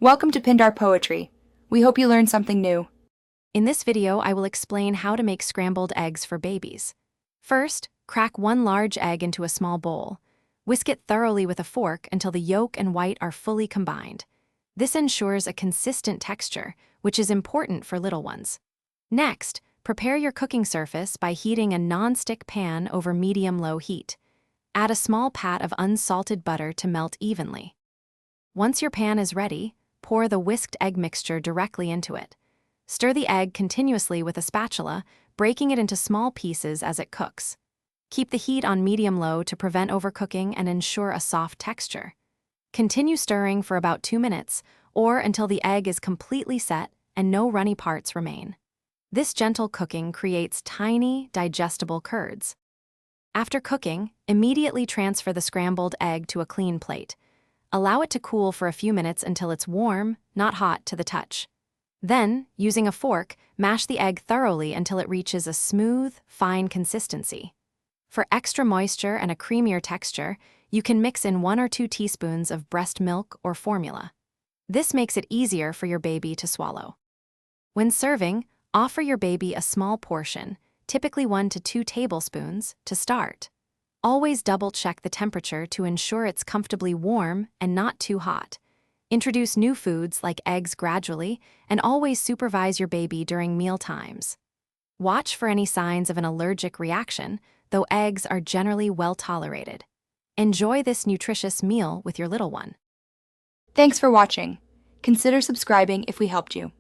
Welcome to Pindar Poetry. We hope you learned something new. In this video, I will explain how to make scrambled eggs for babies. First, crack one large egg into a small bowl. Whisk it thoroughly with a fork until the yolk and white are fully combined. This ensures a consistent texture, which is important for little ones. Next, prepare your cooking surface by heating a non-stick pan over medium-low heat. Add a small pat of unsalted butter to melt evenly. Once your pan is ready, pour the whisked egg mixture directly into it. Stir the egg continuously with a spatula, breaking it into small pieces as it cooks. Keep the heat on medium-low to prevent overcooking and ensure a soft texture. Continue stirring for about 2 minutes, or until the egg is completely set and no runny parts remain. This gentle cooking creates tiny, digestible curds. After cooking, immediately transfer the scrambled egg to a clean plate. Allow it to cool for a few minutes until it's warm, not hot to the touch. Then, using a fork, mash the egg thoroughly until it reaches a smooth, fine consistency. For extra moisture and a creamier texture, you can mix in 1 or 2 teaspoons of breast milk or formula. This makes it easier for your baby to swallow. When serving, offer your baby a small portion, typically 1 to 2 tablespoons, to start. Always double-check the temperature to ensure it's comfortably warm and not too hot. Introduce new foods like eggs gradually, and always supervise your baby during meal times. Watch for any signs of an allergic reaction, though eggs are generally well tolerated. Enjoy this nutritious meal with your little one. Thanks for watching. Consider subscribing if we helped you.